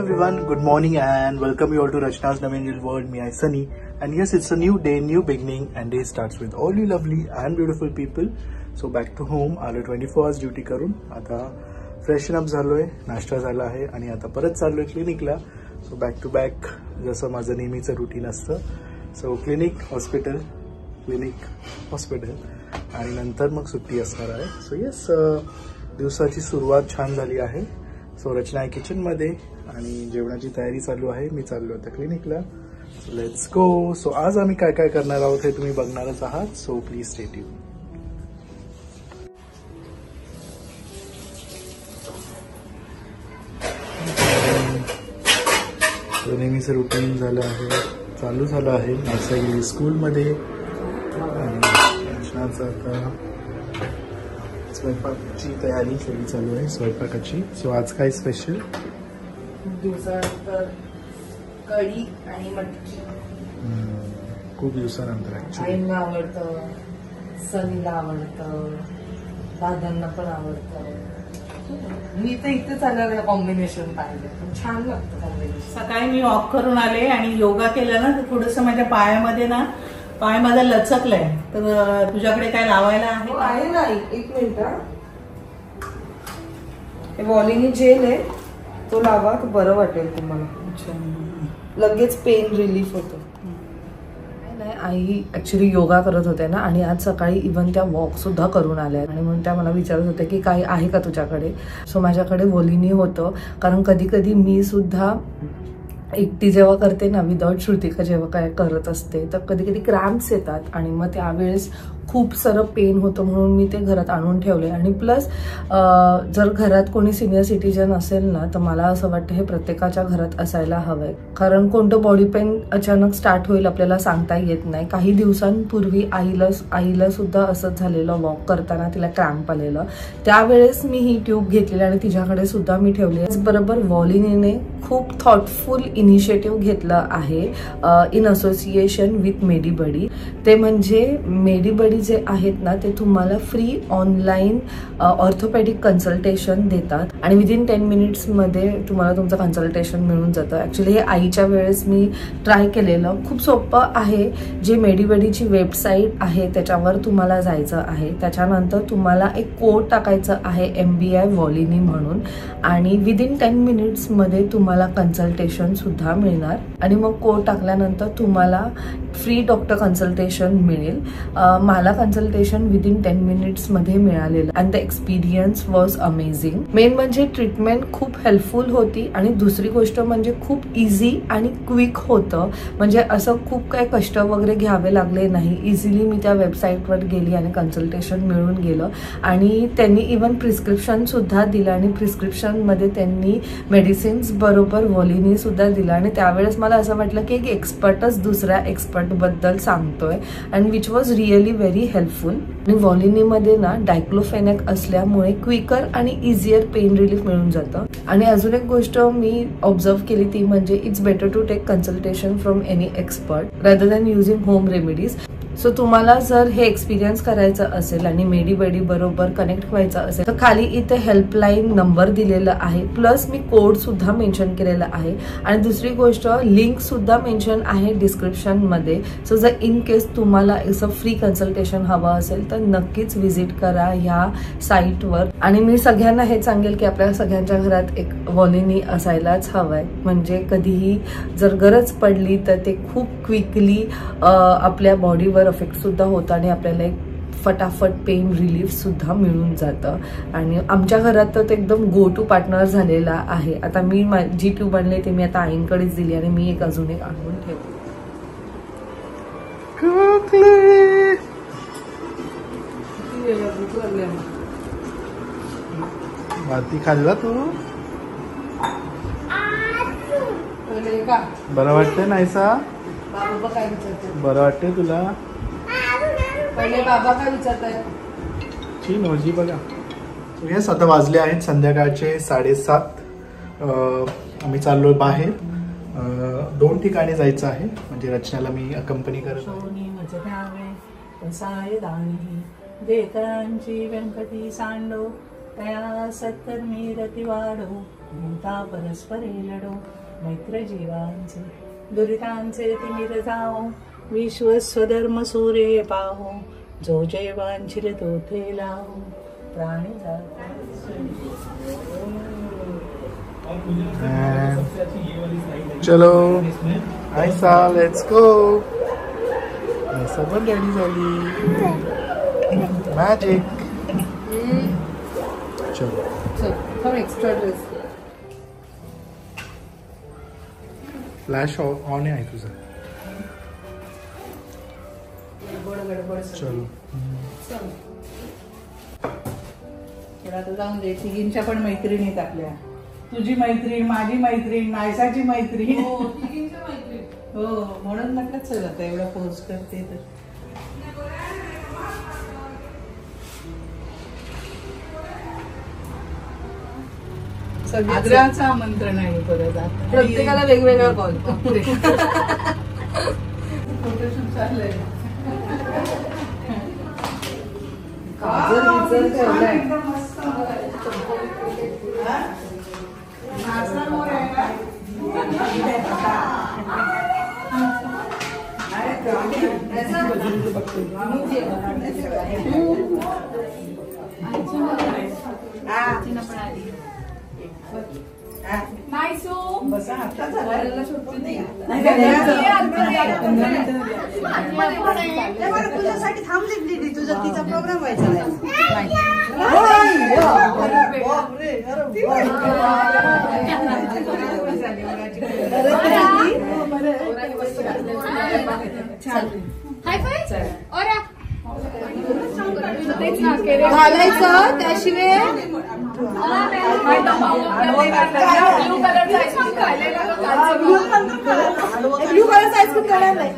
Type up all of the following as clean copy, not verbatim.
everyone, good morning and welcome you all to Rachna's Navangel World. Me, I Sunny, and yes, it's a new day, new beginning, and day starts with all you lovely and beautiful people. So back to home, आलो 24 hours duty करून आता freshen up झालोय, नाश्ता झाला आहे आणि आता परत चाललोय क्लिनिकला. सो बॅक टू बॅक जसं माझं नेहमीचं रुटीन असतं. सो क्लिनिक हॉस्पिटल आणि नंतर मग सुट्टी असणार आहे. सो येस, दिवसाची सुरुवात छान झाली आहे. सो रचना आहे किचन मध्ये आणि जेवणाची तयारी चालू आहे. मी चाललो आता क्लिनिकला. So let's go. सो आज आम्ही काय काय करणार आहोत हे तुम्ही बघणारच आहात. So please stay tune. नेहमीचं रुटीन झालं आहे, चालू झालं आहे. नाश्ता गेली स्कूलमध्ये आणि रचनाचं आता स्वयंपाकाची तयारी सगळी चालू आहे स्वयंपाकाची. सो आज काय स्पेशल? दिवसानंतर कढी आणि मटकी. खूप दिवसानंतर ऍक्च्युली. आईंना आवडतं, सनीला आवडतं, दादांना पण आवडतं. मी तर इथेच आल्यावर कॉम्बिनेशन पाहिजे, छान लागतं कॉम्बिनेशन. सकाळी मी वॉक करून आले आणि योगा केलं ना, तर थोडंसं माझ्या पायामध्ये ना, पाय माझा लचकलाय. तर तुझ्याकडे काय लावायला आहे? आहे ना, एक मिनिट. हे वॉलिनी जेल आहे, तो लावा तर बरं वाटेल तुम्हाला. लगेच पेन रिलीफ होतं. नाही, आई ऍक्च्युली योगा करत होते ना, आणि आज सकाळी इव्हन त्या वॉक सुद्धा करून आल्या आणि म्हणून त्या मला विचारत होत्या की काही आहे का तुझ्याकडे. सो माझ्याकडे वॉलिनी होतं, कारण कधी कधी मी सुद्धा एकटी जेव्हा करते ना, विदाउट श्रुतिका जेव्हा काय करत असते, तर कधी कधी क्रॅम्प्स येतात आणि मग त्यावेळेस खूप सारं पेन होतं. म्हणून मी ते घरात आणून ठेवले. आणि प्लस जर घरात कोणी सिनियर सिटीजन असेल ना, तर मला असं वाटतं हे प्रत्येकाच्या घरात असायला हवंय. कारण कोणतं बॉडी पेन अचानक स्टार्ट होईल आपल्याला सांगता येत नाही. काही दिवसांपूर्वी आईला सुद्धा असंच झालेलं. वॉक करताना तिला क्रॅम्प आलेलं. त्यावेळेस मी ही ट्यूब घेतलेली आणि तिच्याकडे सुद्धा मी ठेवली. त्याचबरोबर वॉलिनीने खूप थॉटफुल इनिशिएटिव्ह घेतलं आहे इन असोसिएशन विथ मेडीबडी. ते म्हणजे मेडीबडी जे आहेत ना, ते तुम्हाला फ्री ऑनलाईन ऑर्थोपेडिक कन्सल्टेशन देतात आणि विदिन 10 मिनिट्समध्ये तुम्हाला तुमचं कन्सल्टेशन मिळून जातं. ऍक्च्युली हे आईच्या वेळेस मी ट्राय केलेलं. खूप सोपं आहे. जे मेडीबडीची वेबसाईट आहे त्याच्यावर तुम्हाला जायचं आहे. त्याच्यानंतर तुम्हाला एक कोड टाकायचं आहे MBI वॉलिनी म्हणून, आणि विदिन 10 मिनिट्समध्ये तुम्हाला कन्सल्टेशन सुद्धा मिळणार. आणि मग कोड टाकल्यानंतर तुम्हाला फ्री डॉक्टर कन्सल्टेशन मिळेल. मला कन्सल्टेशन विदिन 10 मिनिट्समध्ये मिळालेलं and the experience was amazing. Main म्हणजे ट्रीटमेंट खूप हेल्पफुल होती आणि दुसरी गोष्ट म्हणजे खूप इझी आणि क्विक होतं. म्हणजे असं खूप काही कष्ट वगैरे घ्यावे लागले नाही. इझिली मी त्या वेबसाईटवर गेली आणि कन्सल्टेशन मिळून गेलं. आणि त्यांनी इव्हन प्रिस्क्रिप्शन सुद्धा दिलं आणि प्रिस्क्रिप्शनमध्ये त्यांनी मेडिसिन्स बरोबर वॉलिनी सुद्धा दिलं. आणि त्यावेळेस मला असं वाटलं की एक एक्सपर्टच दुसऱ्या एक्सपर्टबद्दल सांगतोय, and which was really very helpful. आणि वॉलिनीमध्ये ना डायक्लोफेनेक असल्यामुळे क्विकर आणि इझियर पेन रिलीफ मिळून जातं. आणि अजून एक गोष्ट मी ऑब्झर्व केली ती म्हणजे it's better to take consultation from any expert rather than using home remedies. So तुम्हाला जर हे एक्सपिरियन्स करायचं असेल आणि मेडीबडी बरोबर कनेक्ट व्हायचं असेल तर खाली इथे हेल्पलाईन नंबर दिलेला आहे. प्लस मी कोड सुद्धा मेन्शन केलेला आहे. आणि दुसरी गोष्ट, लिंक सुद्धा मेन्शन आहे डिस्क्रिप्शन मध्ये. सो जर इन केस तुम्हाला असं फ्री कन्सल्टेशन हवं असेल तर नक्कीच व्हिजिट करा ह्या साईटवर. आणि मी सगळ्यांना हे सांगेल की आपल्या सगळ्यांच्या घरात एक वॉलिनी असायलाच हवंय. म्हणजे कधीही जर गरज पडली तर ते खूप क्विकली आपल्या बॉडीवर इफेक्ट सुद्धा होतं आणि आपल्याला एक फटाफट पेन रिलीफ सुद्धा मिळून जातं. आणि आमच्या घरात तर ते एकदम गो टू पार्टनर झालेला आहे. आता मी जी ट्यूब आणली ते मी आता आईंकडेच दिली आणि मी एक अजून एक आणून ठेवली. भाती खाल्ला तू? बरं वाटतंय नाहीसा? बाबा काय विचारतात? बरं वाटतंय तुला? पहिले बाबा काय विचारताय? नोजी बघा. येस, आता वाजले आहेत संध्याकाळचे 7:30. आम्ही चाललोय बाहेर. 2 ठिकाणी जायचं आहे. म्हणजे रचनाला मी अकंपनी करत देकांची व्यंकटी सांडो तया सत्कर्मी रती वाढो भूता परस्परे लढो मैत्र जीवांचे दुरितांचे तिमिर जाओ विश्व स्वधर्म सूर्य पाहो जो जय वांछिल तो थे लाहो प्राणी चलो ऐसा लेट्स गो ऐसा पण रेडी झाली मॅजिक चलो एक्स्ट्रा ड्रेस फ्लॅश ऑन आहे तुझा चलो आता जाऊन दे तिघींच्या पण मैत्रिणीत आपल्या तुझी मैत्रीण माझी मैत्रीण नायसाची मैत्रीण हो म्हणून म्हटलं चल आता एवढा फोर्स करते तर आग्रहाचं आमंत्रण आहे परत आता प्रत्येकाला वेगवेगळा कॉल फोटोशूट चाललंय बसा आता तुझ्यासाठी थांबली तुझा तिचा प्रोग्राम व्हायचा घालायचं त्याशिवाय ब्लू कलर आईस्क्रीम कलर नाही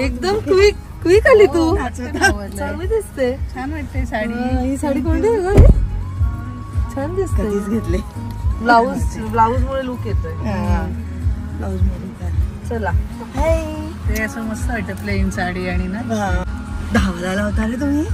एकदम क्विक क्विक आली तू. चांगली दिसते. छान वाटते साडी. ही साडी कोणती छान दिसते. घेतली ब्लाऊज मुळे लुक येतोय. चला ते असं मस्त वाटतं प्लेन साडी आणि ना धावायला लावता रे तुम्ही.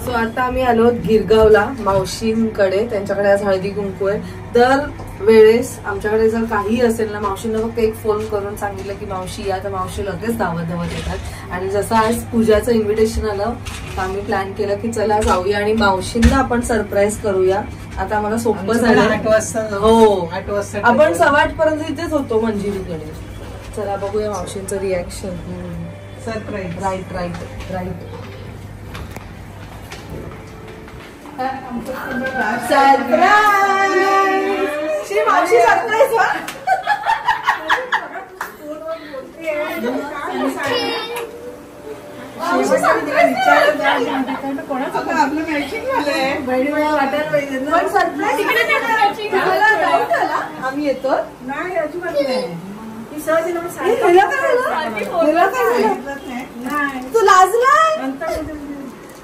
सो आता आम्ही आलो गिरगावला मावशींकडे. त्यांच्याकडे आज हळदी कुंकू आहे. दर वेळेस आमच्याकडे जर काही असेल ना, मावशींना फक्त एक फोन करून सांगितलं की मावशी या, तर मावशी लगेच धावत येतात. आणि जसं आज पूजाचं इन्व्हिटेशन आलं तर आम्ही प्लॅन केलं की चला जाऊया आणि मावशींना आपण सरप्राईज करूया. आता आम्हाला सोपं झालं. 8 वाजता हो 8 वाजता आपण 8:15 पर्यंत इथेच होतो मंजिरीकडे. चला बघूया मावशींचं रिॲक्शन. सरप्राईज. राईट. मावशी सरप्राईज. आपलं मॅचिंग झालंय. आम्ही येतो. नाही अजिबात नाही.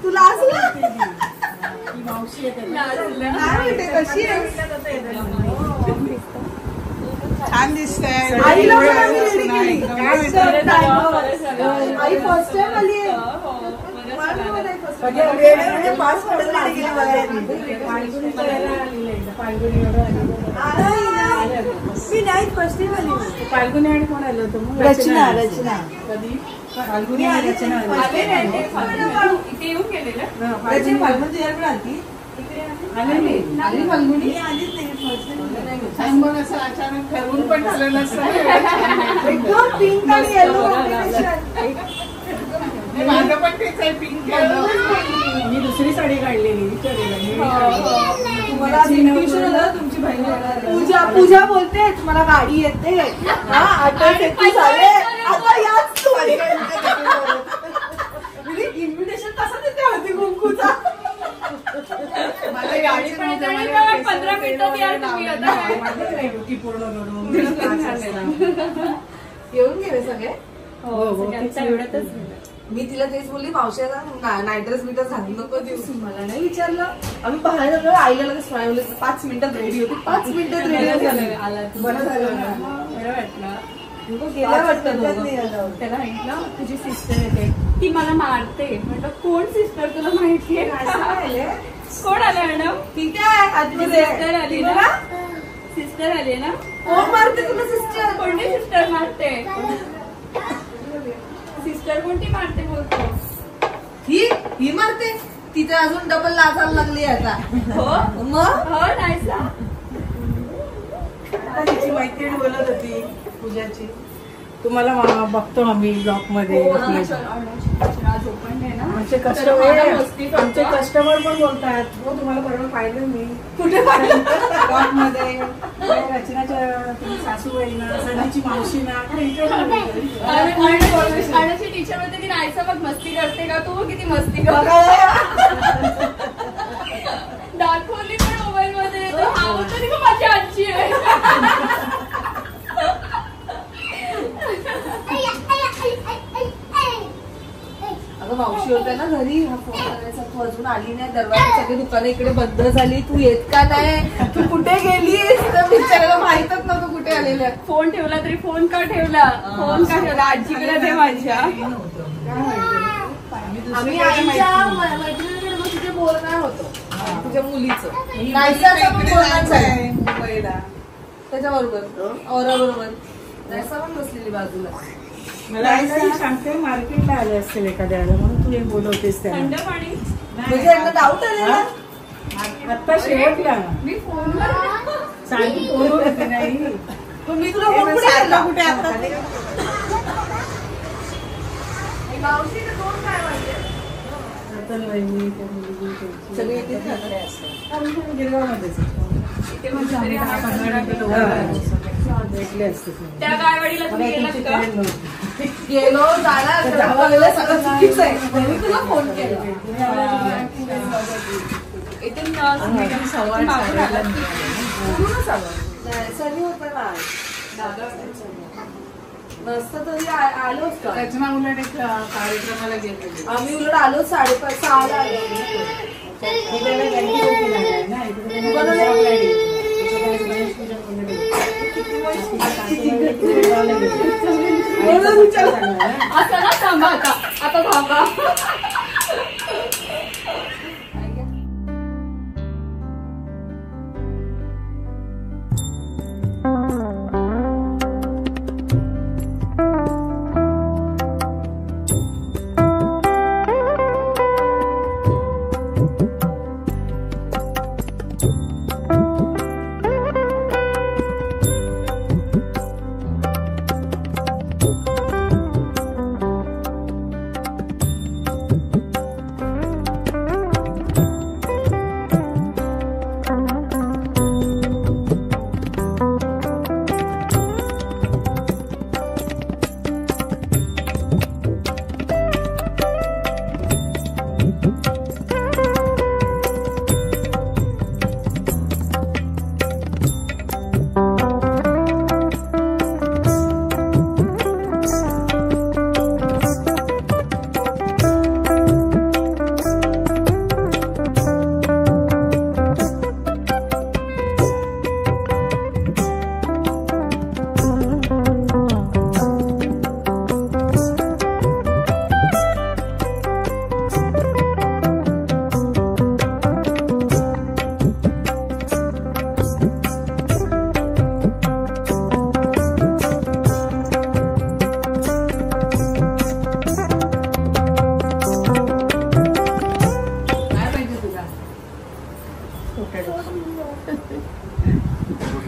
तू लाजला. छान दिसतंय. आई फर्स्ट टाइम आली आहे. मी नाही फर्स्ट टाइम आली. फाल्गुनी आणि कोण आलं होतं मग? रचना. कधी? फाल्गुनी आणि रचना इथे येऊन गेलेलं. फाल्गुन तुझ्याकडे आली. आली फाल्गुनी. सांग बघ, असं अचानक ठरवून पण झालं नसतं. एकदम पिंक आणि येलो. माझं पण तेच आहे, पिंक येलो. मी दुसरी साडी काढलेली. तुम्हाला तुमची बहीण पूजा बोलते तुम्हाला गाडी येते. इन्व्हिटेशन कसं देते हळदी कुंकूचा. मला गाडी 15 मिनिटात यार तुम्ही आता. पूर्ण करून येऊन गेले सगळे. एवढ्यातच मी तिला तेच बोलली, मावशीला नाईट ड्रेस घालून नको देऊ. मला नाही विचारलं. आम्ही बाहेर आलो. आईला लगेच 5 मिनिटात रेडी होती. 5 मिनिटात रेडी झालं. बरं झालं. बरं वाटलं. गेल्या वाटतं. त्याला म्हटलं तुझी सिस्टर येते, ती मला मारते. म्हटलं कोण सिस्टर तुला माहितीये? कोण आलं मॅडम? ठीक आहे. सिस्टर आली ना. सिस्टर आली ना. कोण मारते तुला सिस्टर? कोणती सिस्टर मारते? सिस्टर कोणती मारते बोलतो? ही मारते. तिथे अजून डबल लाजायला लागली आता. हो मग हो नाही सा. तिची मैत्रीण बोलत होती पूजाची, तुम्हाला बघतो आम्ही ब्लॉक मध्ये. आमचे कस्टमर पण बोलतात, हो तुम्हाला बरोबर पाहिलं मी. कुठे पाहिलं? ब्लॉक मध्ये. रचनाच्या सासूबाईना, सणाची मावशीना. आणि टीचर मध्ये ती नाहीसा बघ मस्ती करते का तू? किती मस्ती करते दाखवली पण मोबाईल मध्ये. हा तरी का माझी आजी आहे. अगं मावशी होत्या ना घरी. हा फोन करायचा, तू अजून आली नाही. दरवाजे सगळी दुकानं इकडे बंद झाली. तू येत का नाही? तू कुठे गेलीस? तर बिचारायला माहितच नव्हतं कुठे आलेलं. फोन ठेवला तरी फोन का ठेवला? फोन का ठेवला? आजीकडे दे माझ्या. आम्ही आईच्या मैत्रिणीकडे मग तिथे बोलणार होतो. तुझ्या मुलीचं नायसाचं पण बोलणार आहे मुंबईला. त्याच्याबरोबर औराबरोबर नायसा पण बसलेली बाजूला. मला सांगते मार्केटला आले असतील एखाद्याला, म्हणून तू एक बोलवतेस त्याला. थंड पाणी म्हणजे एकदा डाऊट आलेला. आता शेवटला मी फोनवर साडी फोनवर होते नाही. मी तुला फोन कुठे केला? कुठे आता मावशीने दोन काय वाटले? शीतल वहिनी त्या मुलगी त्यांची सगळे इथेच राहणारे असतात. आम्ही गिरगावमध्येच इथे म्हणजे आम्ही 10-15 मिनिटं लोक भेटले असते. त्या गायवाडीला तुम्ही गेलात का? गेलो जायला सगळं चुकीचं आहे. मी तुला फोन केला. इथून सनी होतं ना नसतं तरी आलोच का? त्याच्या उलट एक कार्यक्रमाला गेले आम्ही उलट आलो 5:30-6ला आलो. असं ना थांबा आता थांबा.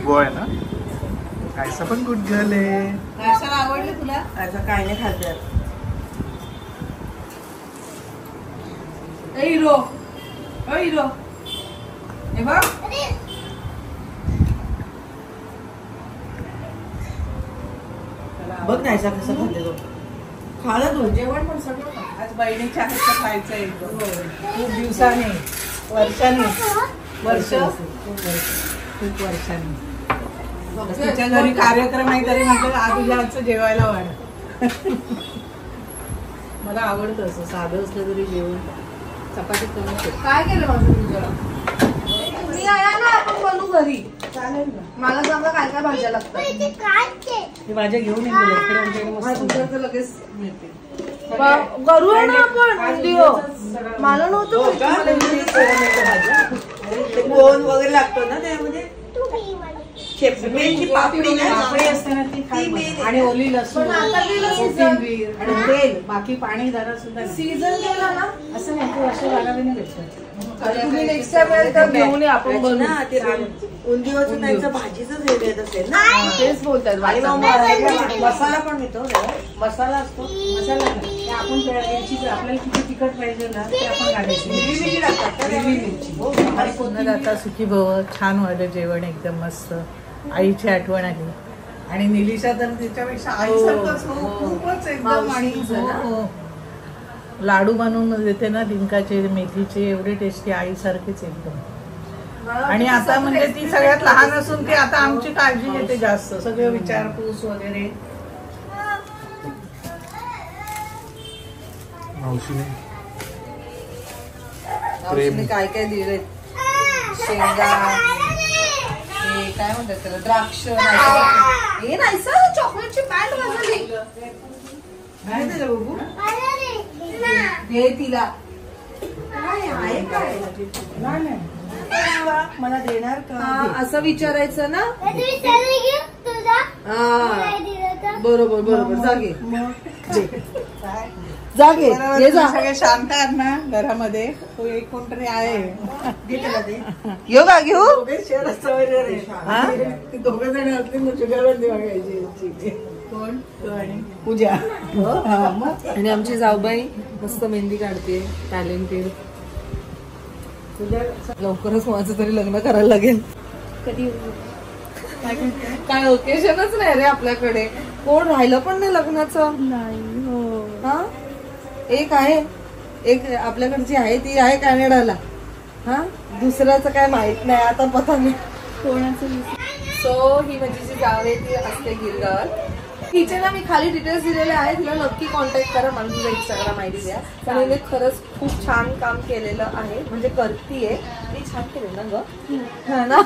बॉय ना कायसा पण गुड गर्ल आहे. नाश्ता आवडले तुला? असं काय नाही खाते. हिरो हिरो हे बघ बघ नाही कसं खाते तो. खाला तो जेवण पण सगळं आज बहिणीच्या हातचं खायचं एकदम खूप दिवसांनी वर्षांनी खूप वर्षांनी तिच्या घरी कार्यक्रम आहे तरी म्हटलं आज तुझ्या हातचं जेवायला वाढ. मला आवडतं असं साधं असलं तरी जेवण चपाती कमी. काय केलं माझं तुझ्या? मी आया ना आपण बनवू घरी. चालेल ना. मला सांगा काय काय भाज्या लागतात. हे भाज्या घेऊन येतो तुझ्या लगेच मिळते. करूया ना आपण व्हिडिओ. मला नव्हतं गोन वगैरे लागतो ना त्यामध्ये. पापडी असते ना ती खाय आणि ओली लसूण कोथिंबीर आणि तेल बाकी पाणी जरा सुद्धा सीझन गेला ना असं नाही तू असे वागावे नाही त्याच्यात. तुम्ही नेक्स्ट टाइम घेऊन या आपण बनवू. उंदीवरचं त्यांचं भाजीच हे देत असेल ना. तेच बोलतात. मसाला पण मिळतो मसाला असतो. मसाला नाही आपण मिरची आपल्याला किती तिखट पाहिजे ना ते आपण घालायची. हिरवी मिरची आणि पुन्हा आता सुखी भव. छान वाटलं जेवण एकदम मस्त. आईची आठवण आली आणि निलिशा तर त्याच्यापेक्षा आईसारखंच खूपच एकदम. आणि लाडू बनवून देते ना डिंकाचे मेथीचे एवढे टेस्टी आईसारखेच एकदम. आणि आता म्हणजे ती सगळ्यात लहान असून ती आता आमची काळजी घेते जास्त सगळं विचारपूस वगैरे. मावशीने काय काय दिले. शेंगा हे काय म्हणतात त्याला द्राक्ष. हे नाही सर चॉकलेटची पॅन्ट घातली. दे तिला. मला देणार का असं विचारायचं ना. बरोबर बरोबर. जागे जागे हे जा. सगळे शांत आहेत ना घरामध्ये. तो एक कोणतरी आहे घेऊ का घेऊ. दोघे जण असले तुझ्यावर बघायची. कोण पूजा. आणि आमची जाऊबाई मस्त मेहंदी काढते, टॅलेंटेड. लवकरच माझं तरी लग्न करायला लागेल. कधी काय ओकेशनच नाही रे आपल्याकडे. कोण राहिलं पण नाही लग्नाचं. नाही हो. हा एक आहे, एक आपल्याकडची आहे ती आहे कॅनडाला. हा दुसऱ्याचं काय माहित नाही आता पता नाही कोणाचं. सो ही म्हणजे जी जाव आहे ती असते गिरगावर. तिचे ना मी खाली डिटेल्स दिलेले आहे, तिला नक्की कॉन्टॅक्ट करा. मला तुला इंस्टाग्राम आयडी द्या. कारण तिने खरंच खूप छान काम केलेलं आहे, म्हणजे करतीये ती. छान केलं ना ग, हा ना.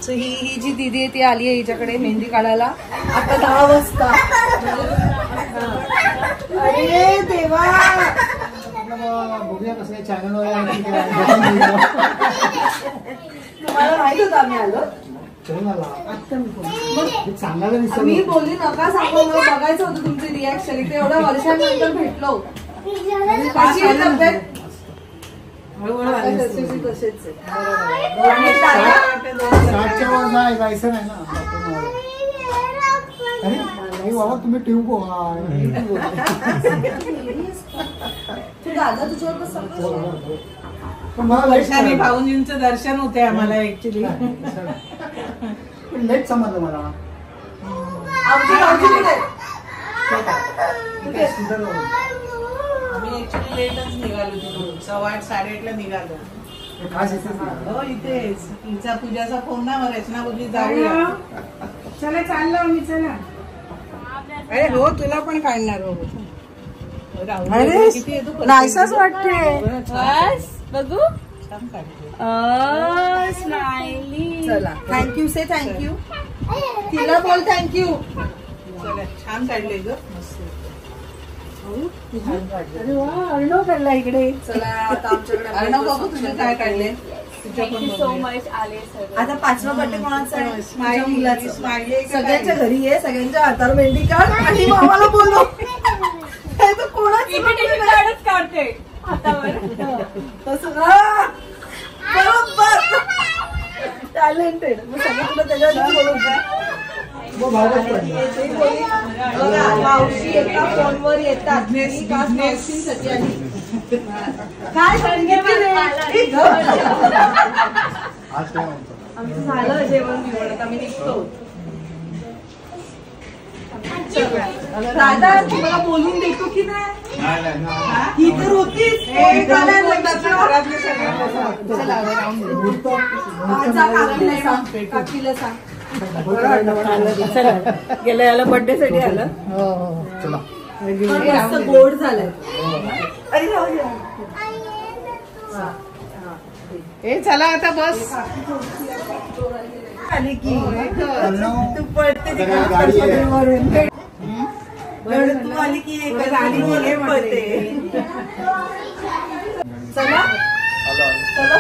सो ही जी दीदी आहे ती आली आहे हिच्याकडे मेहंदी काढायला आता 10 वाजता. अरे देवा, बघूया कसं चॅनल वर तुम्हाला माहित होतं आम्ही आलो. मी बोलली नका सांगू, मला बघायचं होतं तुमची रिॲक्शन. इथे एवढ्या वर्षांनंतर भेटलो. कशी आहे तब्येत? तसेच जायचं नाही ना. अरे नाही बाबा तुम्ही टिवको. दादा तुझ्यावर कसं वर्षाने भाऊजींचं दर्शन होते आम्हाला ऍक्च्युली. लेट समजलं मला. आमची भाऊजी कुठे? आम्ही ऍक्च्युली लेटच निघालो तिकडून. 7:15 8:30 ला निघालो. हो इथेच. तिचा पूजाचा फोन ना रचना बोलली जाऊया. चला चाललो मी. चला. अरे हो तुला पण काढणार हो. अरे नाहीसाच वाटते. बस बघू. छान काढते. स्माइली. चला थँक्यू. Say thank you. तिला बोल थँक्यू. चला छान काढले ग. मस्त. अरे वा, अर्णव काढला इकडे. चला आता आमच्याकडे अर्णव बाबू तुझे काय काढले? थँक्यू सो मच आले सगळे. आता 5वा बर्थडे कोणाचा आहे? स्माइली. मुलाचं. स्माइली आहे का सगळ्यांच्या काय? घरी आहे, सगळ्यांच्या हातावर मेहंदी काढ आणि मामाला बोलव. हे तर कोणाचं इन्व्हिटेशन कार्डच काढते हातावर. तसं हा. बरोबर टॅलेंटेड. मग सगळं तुला त्याच्यावर बोलवतं. मावशी एका फोनवर येतात. मावशींसाठी आली. काय सांगितलं रे? आमचं झालं जेवण बिवण, आता आम्ही निघतो. दादा तुम्हाला बोलून देतो की नाही? ही तर होतीच. काकीला सांग. गेल्या याला बर्थडे साठी आलं. मस्त गोड झालंय. अरे राहू दे. ए चला आता बस. आली की तू पडते वरून. तू आली की पडते. चला चला.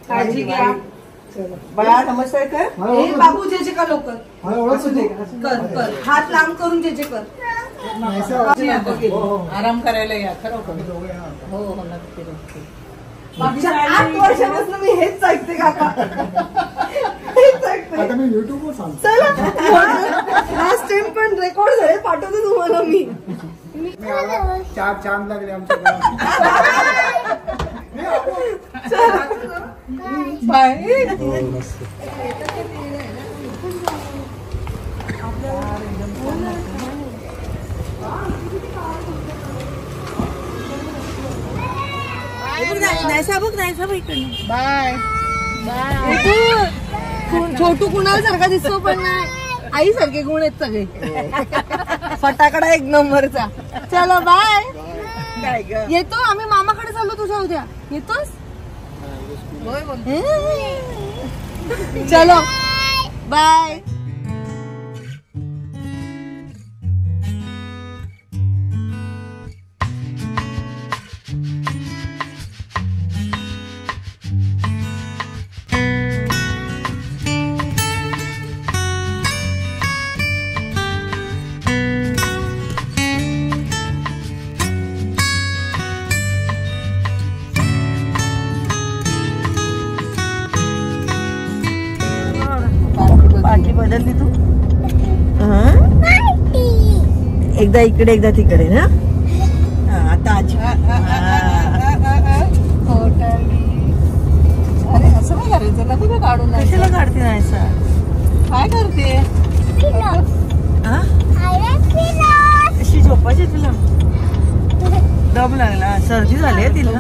काळजी घ्या. बया नमस्कार कर. बाबू जे जे का लवकर कर कर. हात लांब करून जे जे कर. आराम करायला या खरोखर. हो हो नक्की नक्की. मागच्या 8 वर्षापासून मी हेच ऐकते काका. हेच ऐकते. आता मी युट्यूबवर सांगतो. चला लास्ट टाइम पण रेकॉर्ड झाले, पाठवते तुम्हाला मी. चार चांद लागले आमच्या बाय. बाय. छोटू कुणाला सारखा दिसतो पण नाही. आई सारखे गुण आहेत सगळे. फटाकडा 1 नंबरचा. चलो बाय. येतो आम्ही मामाकडे चाललो तुझ्या उद्या. येतोस? चलो बाय. बदलली तू एकदा इकडे एकदा तिकडे ना. आता आजी अरे असं नाही करायचं, नको का काढून. कशाला काढते नाही सर? काय करते? अशी झोपायची तुला? दम लागला, सर्दी झाली तिला.